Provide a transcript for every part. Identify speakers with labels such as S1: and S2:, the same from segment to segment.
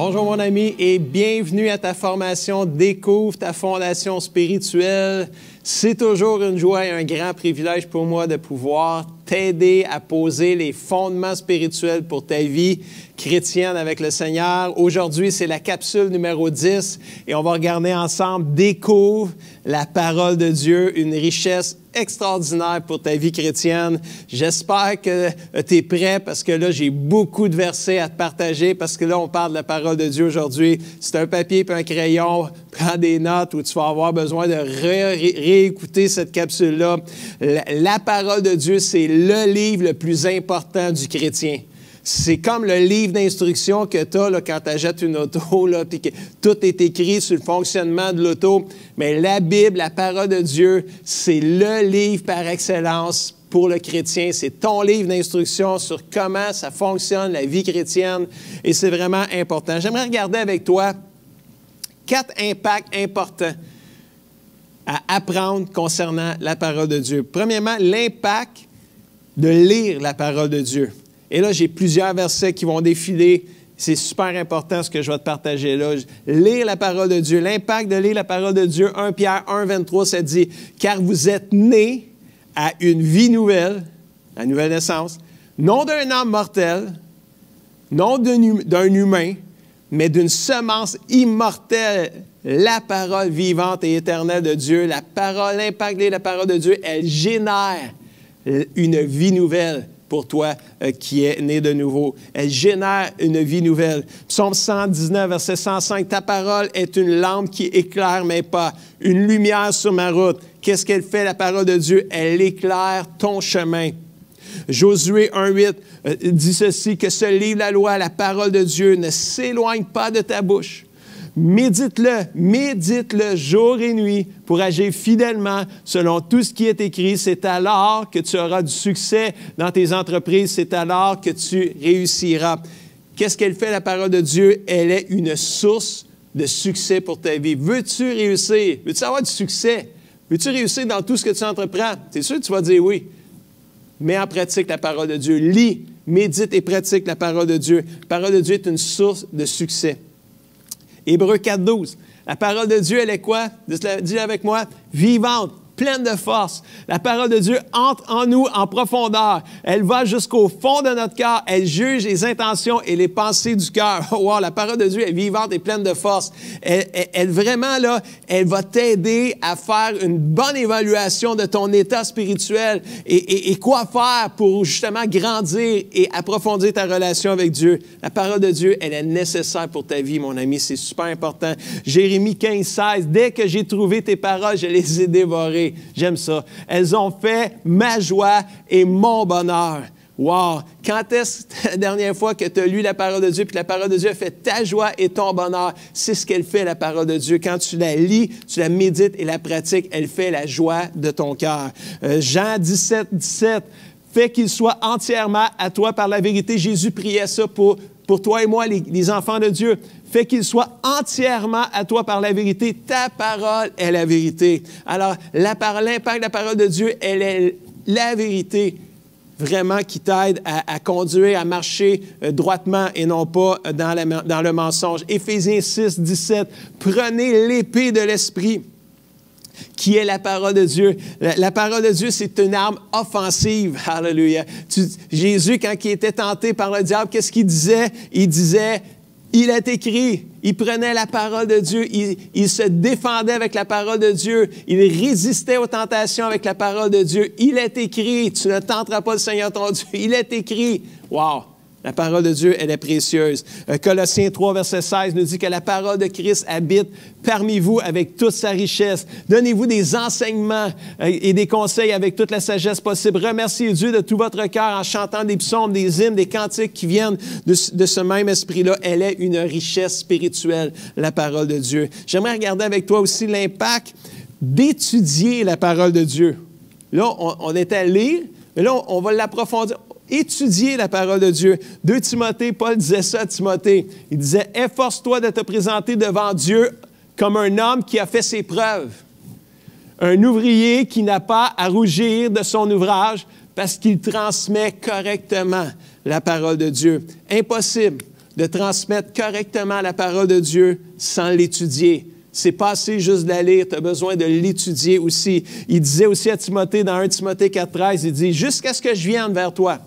S1: Bonjour mon ami et bienvenue à ta formation Découvre ta fondation spirituelle. C'est toujours une joie et un grand privilège pour moi de pouvoir t'aider à poser les fondements spirituels pour ta vie chrétienne avec le Seigneur. Aujourd'hui, c'est la capsule numéro 10 et on va regarder ensemble Découvre la parole de Dieu, une richesse extraordinaire pour ta vie chrétienne. J'espère que tu es prêt parce que là, j'ai beaucoup de versets à te partager parce que là, on parle de la parole de Dieu aujourd'hui. C'est un papier et un crayon, prends des notes où tu vas avoir besoin de réécouter cette capsule-là. La parole de Dieu, c'est le livre le plus important du chrétien. C'est comme le livre d'instruction que tu as quand tu achètes une auto, puis que tout est écrit sur le fonctionnement de l'auto. Mais la Bible, la parole de Dieu, c'est le livre par excellence pour le chrétien. C'est ton livre d'instruction sur comment ça fonctionne, la vie chrétienne. Et c'est vraiment important. J'aimerais regarder avec toi 4 impacts importants à apprendre concernant la parole de Dieu. Premièrement, l'impact de lire la parole de Dieu. Et là, j'ai plusieurs versets qui vont défiler. C'est super important ce que je vais te partager là. Lire la parole de Dieu. L'impact de lire la parole de Dieu, 1 Pierre 1, 23, ça dit « Car vous êtes nés à une vie nouvelle, la nouvelle naissance, non d'un homme mortel, non d'un humain, mais d'une semence immortelle, la parole vivante et éternelle de Dieu. » La parole, l'impact de lire la parole de Dieu, elle génère une vie nouvelle pour toi qui est né de nouveau. Elle génère une vie nouvelle. Psaume 119, verset 105, « Ta parole est une lampe qui éclaire mes pas, une lumière sur ma route. » Qu'est-ce qu'elle fait, la parole de Dieu? Elle éclaire ton chemin. Josué 1,8 dit ceci, « Que ce livre, la loi, la parole de Dieu ne s'éloigne pas de ta bouche. Médite-le jour et nuit pour agir fidèlement selon tout ce qui est écrit. C'est alors que tu auras du succès dans tes entreprises. C'est alors que tu réussiras. » Qu'est-ce qu'elle fait, la parole de Dieu? Elle est une source de succès pour ta vie. Veux-tu réussir? Veux-tu avoir du succès? Veux-tu réussir dans tout ce que tu entreprends? C'est sûr que tu vas dire oui. Mets en pratique la parole de Dieu. Lis, médite et pratique la parole de Dieu. La parole de Dieu est une source de succès. Hébreux 4.12. La parole de Dieu, elle est quoi? Dis avec moi. Vivante, pleine de force. La parole de Dieu entre en nous en profondeur. Elle va jusqu'au fond de notre cœur. Elle juge les intentions et les pensées du cœur. Oh, wow, la parole de Dieu est vivante et pleine de force. Elle vraiment, là, elle va t'aider à faire une bonne évaluation de ton état spirituel et quoi faire pour justement grandir et approfondir ta relation avec Dieu. La parole de Dieu, elle est nécessaire pour ta vie, mon ami. C'est super important. Jérémie 15.16. « Dès que j'ai trouvé tes paroles, je les ai dévorées. » J'aime ça. Elles ont fait ma joie et mon bonheur. Wow! Quand est-ce la dernière fois que tu as lu la parole de Dieu puis que la parole de Dieu a fait ta joie et ton bonheur? C'est ce qu'elle fait, la parole de Dieu. Quand tu la lis, tu la médites et la pratiques, elle fait la joie de ton cœur. Jean 17. Fais qu'il soit entièrement à toi par la vérité. Jésus priait ça pour toi et moi, les enfants de Dieu. Fais qu'il soit entièrement à toi par la vérité. Ta parole est la vérité. Alors, l'impact de la parole de Dieu, elle est la vérité vraiment qui t'aide à conduire, à marcher droitement et non pas dans le mensonge. Éphésiens 6.17. Prenez l'épée de l'Esprit, qui est la parole de Dieu. La parole de Dieu, c'est une arme offensive. Alléluia. Jésus, quand il était tenté par le diable, qu'est-ce qu'il disait? Il disait, il est écrit. Il prenait la parole de Dieu. Il se défendait avec la parole de Dieu. Il résistait aux tentations avec la parole de Dieu. Il est écrit. Tu ne tenteras pas le Seigneur ton Dieu. Il est écrit. Wow! La parole de Dieu, elle est précieuse. Colossiens 3, verset 16 nous dit que la parole de Christ habite parmi vous avec toute sa richesse. Donnez-vous des enseignements et des conseils avec toute la sagesse possible. Remerciez Dieu de tout votre cœur en chantant des psaumes, des hymnes, des cantiques qui viennent de ce même esprit-là. Elle est une richesse spirituelle, la parole de Dieu. J'aimerais regarder avec toi aussi l'impact d'étudier la parole de Dieu. Là, on est à lire, mais là, on va l'approfondir. Étudier la parole de Dieu. 2 Timothée, Paul disait ça à Timothée. Il disait, « Efforce-toi de te présenter devant Dieu comme un homme qui a fait ses preuves. Un ouvrier qui n'a pas à rougir de son ouvrage parce qu'il transmet correctement la parole de Dieu. » Impossible de transmettre correctement la parole de Dieu sans l'étudier. C'est pas assez juste de la lire, tu as besoin de l'étudier aussi. Il disait aussi à Timothée, dans 1 Timothée 4,13, il dit « Jusqu'à ce que je vienne vers toi,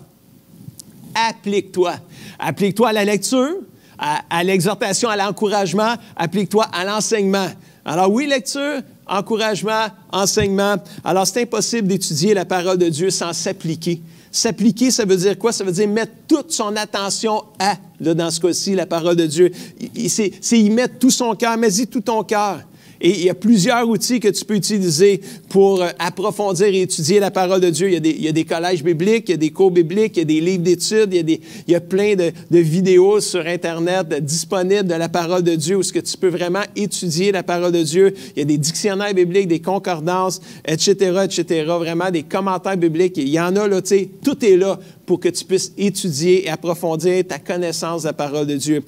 S1: applique-toi. Applique-toi à la lecture, à l'exhortation, à l'encouragement, applique-toi à l'enseignement. » Alors oui, lecture, encouragement, enseignement. Alors c'est impossible d'étudier la parole de Dieu sans s'appliquer. S'appliquer, ça veut dire quoi? Ça veut dire mettre toute son attention à, là, dans ce cas-ci, la parole de Dieu. C'est y mettre tout son cœur, mais y tout ton cœur. Et il y a plusieurs outils que tu peux utiliser pour approfondir et étudier la parole de Dieu. Il y a des collèges bibliques, il y a des cours bibliques, il y a des livres d'études, il y a plein de vidéos sur Internet disponibles de la parole de Dieu où ce que tu peux vraiment étudier la parole de Dieu. Il y a des dictionnaires bibliques, des concordances, etc., etc., vraiment des commentaires bibliques. Il y en a, là, tu sais, tout est là pour que tu puisses étudier et approfondir ta connaissance de la parole de Dieu.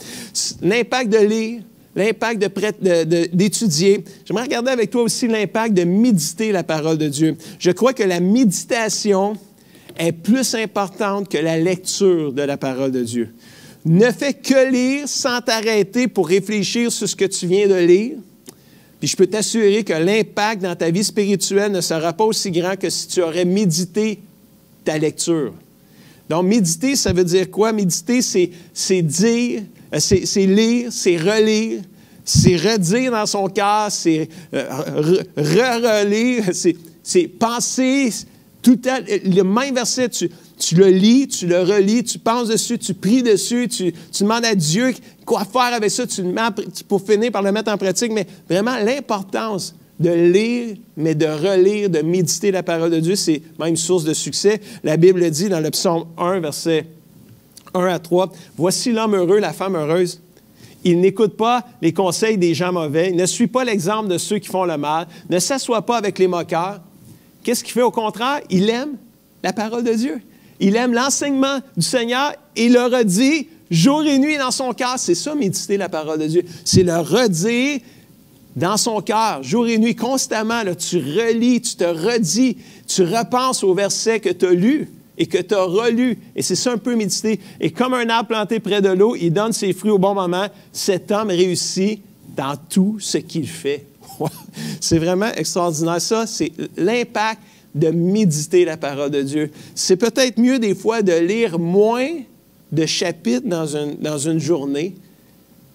S1: L'impact de lire, l'impact d'étudier. J'aimerais regarder avec toi aussi l'impact de méditer la parole de Dieu. Je crois que la méditation est plus importante que la lecture de la parole de Dieu. Ne fais que lire sans t'arrêter pour réfléchir sur ce que tu viens de lire. Puis je peux t'assurer que l'impact dans ta vie spirituelle ne sera pas aussi grand que si tu aurais médité ta lecture. Donc, méditer, ça veut dire quoi? Méditer, c'est dire, c'est lire, c'est relire, c'est redire dans son cœur, c'est relire, c'est penser tout le même verset, tu le lis, tu le relis, tu penses dessus, tu pries dessus, tu demandes à Dieu quoi faire avec ça, pour finir par le mettre en pratique, mais vraiment l'importance de lire, mais de relire, de méditer la parole de Dieu, c'est même source de succès. La Bible dit dans le psaume 1, versets 1 à 3, « Voici l'homme heureux, la femme heureuse. Il n'écoute pas les conseils des gens mauvais, ne suit pas l'exemple de ceux qui font le mal, ne s'assoit pas avec les moqueurs. » Qu'est-ce qu'il fait au contraire? Il aime la parole de Dieu. Il aime l'enseignement du Seigneur et le redit jour et nuit dans son cœur. C'est ça, méditer la parole de Dieu. C'est le redire dans son cœur, jour et nuit, constamment. Là, tu relis, tu te redis, tu repenses au verset que tu as lu et que tu as relu. Et c'est ça un peu méditer. Et comme un arbre planté près de l'eau, il donne ses fruits au bon moment. Cet homme réussit dans tout ce qu'il fait. C'est vraiment extraordinaire. Ça, c'est l'impact de méditer la parole de Dieu. C'est peut-être mieux des fois de lire moins de chapitres dans une journée,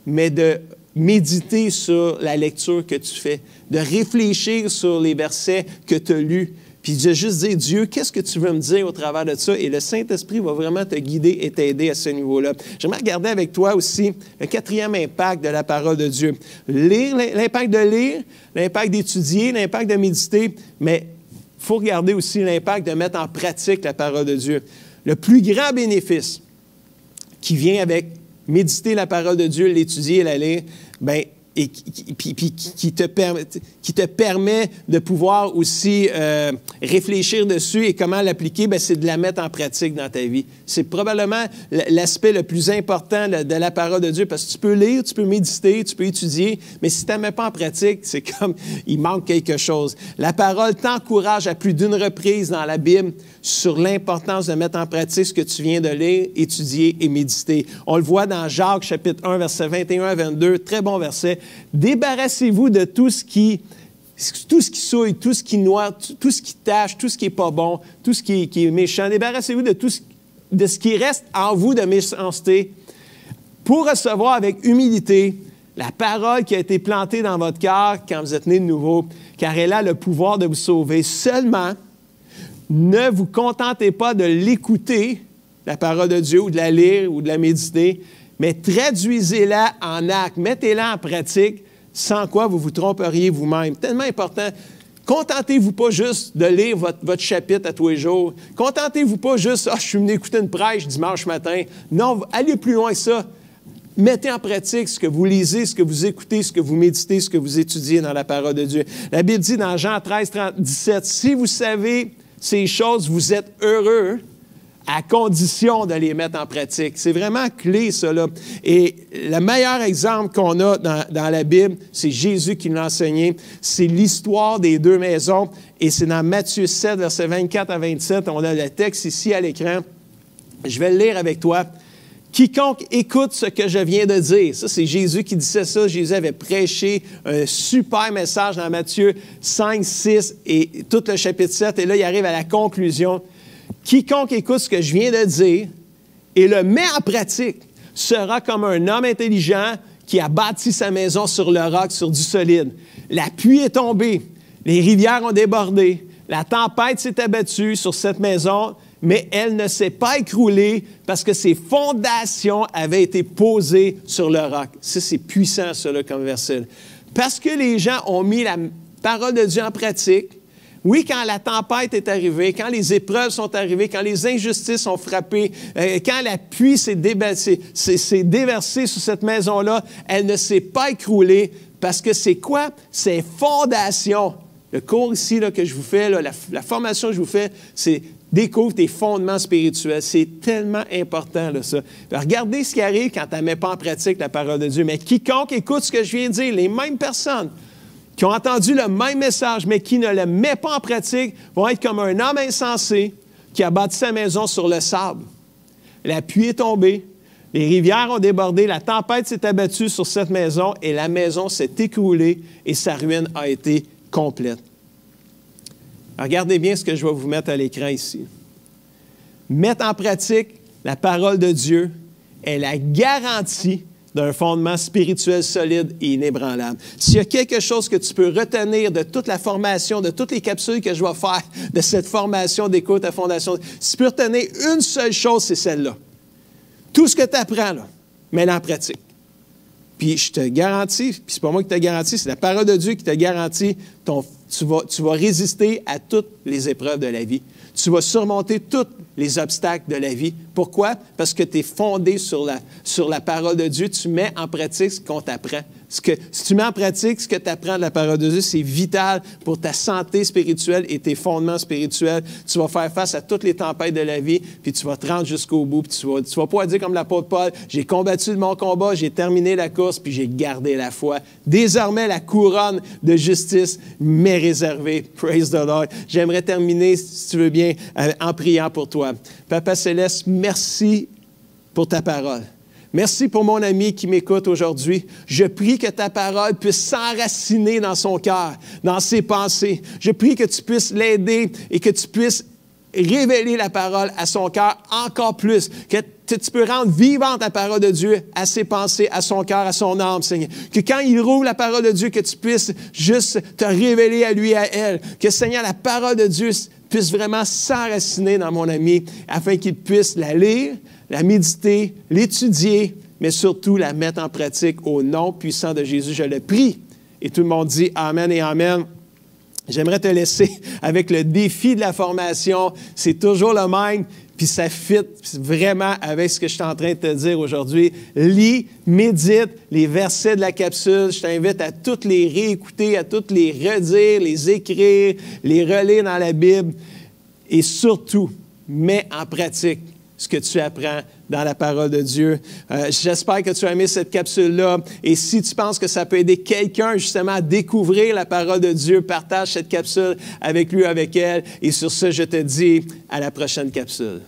S1: mais de méditer sur la lecture que tu fais, de réfléchir sur les versets que tu as lus, puis de juste dire, Dieu, qu'est-ce que tu veux me dire au travers de ça? Et le Saint-Esprit va vraiment te guider et t'aider à ce niveau-là. J'aimerais regarder avec toi aussi le quatrième impact de la parole de Dieu. Lire, l'impact de lire, l'impact d'étudier, l'impact de méditer, mais il faut regarder aussi l'impact de mettre en pratique la parole de Dieu. Le plus grand bénéfice qui vient avec méditer la parole de Dieu, l'étudier et la lire, bien, et qui te permet de pouvoir aussi réfléchir dessus et comment l'appliquer, bien, c'est de la mettre en pratique dans ta vie. C'est probablement l'aspect le plus important de la parole de Dieu, parce que tu peux lire, tu peux méditer, tu peux étudier, mais si tu ne la mets pas en pratique, c'est comme il manque quelque chose. La parole t'encourage à plus d'une reprise dans la Bible sur l'importance de mettre en pratique ce que tu viens de lire, étudier et méditer. On le voit dans Jacques, chapitre 1, versets 21 à 22, très bon verset. Débarrassez-vous de tout ce qui souille, tout ce qui noie, tout ce qui tâche, tout ce qui n'est pas bon, tout ce qui est méchant. Débarrassez-vous de ce qui reste en vous de méchanceté pour recevoir avec humilité la parole qui a été plantée dans votre cœur quand vous êtes né de nouveau, car elle a le pouvoir de vous sauver. Seulement, ne vous contentez pas de l'écouter, la parole de Dieu, ou de la lire, ou de la méditer, mais traduisez-la en acte, mettez-la en pratique, sans quoi vous vous tromperiez vous-même. Tellement important. Contentez-vous pas juste de lire votre chapitre à tous les jours. Contentez-vous pas juste, je suis venu écouter une prêche dimanche matin. Non, allez plus loin que ça. Mettez en pratique ce que vous lisez, ce que vous écoutez, ce que vous méditez, ce que vous étudiez dans la parole de Dieu. La Bible dit dans Jean 13, 17, « Si vous savez ces choses, vous êtes heureux, à condition de les mettre en pratique. » C'est vraiment clé, ça, là. Et le meilleur exemple qu'on a dans la Bible, c'est Jésus qui l'a enseigné. C'est l'histoire des deux maisons. Et c'est dans Matthieu 7, versets 24 à 27. On a le texte ici à l'écran. Je vais le lire avec toi. Quiconque écoute ce que je viens de dire. Ça, c'est Jésus qui disait ça. Jésus avait prêché un super message dans Matthieu 5, 6 et tout le chapitre 7. Et là, il arrive à la conclusion. Quiconque écoute ce que je viens de dire et le met en pratique sera comme un homme intelligent qui a bâti sa maison sur le roc, sur du solide. La pluie est tombée, les rivières ont débordé, la tempête s'est abattue sur cette maison, mais elle ne s'est pas écroulée parce que ses fondations avaient été posées sur le roc. Ça, c'est puissant, ça, là, comme verset. Parce que les gens ont mis la parole de Dieu en pratique. Oui, quand la tempête est arrivée, quand les épreuves sont arrivées, quand les injustices ont frappé, quand la pluie s'est déversée sur cette maison-là, elle ne s'est pas écroulée parce que c'est quoi? C'est fondation. Le cours ici là, que je vous fais, là, la formation que je vous fais, c'est découvre tes fondements spirituels. C'est tellement important, là, ça. Regardez ce qui arrive quand tu ne mets pas en pratique la parole de Dieu. Mais quiconque écoute ce que je viens de dire, les mêmes personnes qui ont entendu le même message, mais qui ne le met pas en pratique, vont être comme un homme insensé qui a bâti sa maison sur le sable. La pluie est tombée, les rivières ont débordé, la tempête s'est abattue sur cette maison et la maison s'est écroulée et sa ruine a été complète. Regardez bien ce que je vais vous mettre à l'écran ici. Mettre en pratique la parole de Dieu est la garantie d'un fondement spirituel solide et inébranlable. S'il y a quelque chose que tu peux retenir de toute la formation, de toutes les capsules que je vais faire, de cette formation d'écoute à fondation, si tu peux retenir une seule chose, c'est celle-là. Tout ce que tu apprends, là, mets-le en pratique. Puis je te garantis, puis c'est pas moi qui te garantis, c'est la parole de Dieu qui te garantit, tu vas résister à toutes les épreuves de la vie. Tu vas surmonter tous les obstacles de la vie. Pourquoi? Parce que tu es fondé sur la parole de Dieu. Tu mets en pratique ce qu'on t'apprend. Si tu mets en pratique ce que tu apprends de la parole de Dieu, c'est vital pour ta santé spirituelle et tes fondements spirituels. Tu vas faire face à toutes les tempêtes de la vie, puis tu vas te rendre jusqu'au bout. Puis tu vas pouvoir dire comme l'apôtre Paul, j'ai combattu mon combat, j'ai terminé la course, puis j'ai gardé la foi. Désormais, la couronne de justice m'est réservée. Praise the Lord. J'aimerais terminer, si tu veux bien, en priant pour toi. Papa Céleste, merci pour ta parole. Merci pour mon ami qui m'écoute aujourd'hui. Je prie que ta parole puisse s'enraciner dans son cœur, dans ses pensées. Je prie que tu puisses l'aider et que tu puisses révéler la parole à son cœur encore plus, que tu peux rendre vivante la parole de Dieu à ses pensées, à son cœur, à son âme, Seigneur. Que quand il rouvre la parole de Dieu, que tu puisses juste te révéler à lui et à elle. Que, Seigneur, la parole de Dieu puisse vraiment s'enraciner dans mon ami, afin qu'il puisse la lire, la méditer, l'étudier, mais surtout la mettre en pratique au nom puissant de Jésus. Je le prie. Et tout le monde dit Amen et Amen. J'aimerais te laisser avec le défi de la formation. C'est toujours le même, puis ça fit vraiment avec ce que je suis en train de te dire aujourd'hui. Lis, médite les versets de la capsule. Je t'invite à toutes les réécouter, à toutes les redire, les écrire, les relire dans la Bible. Et surtout, mets en pratique ce que tu apprends dans la parole de Dieu. J'espère que tu as aimé cette capsule-là. Et si tu penses que ça peut aider quelqu'un justement à découvrir la parole de Dieu, partage cette capsule avec lui ou avec elle. Et sur ce, je te dis à la prochaine capsule.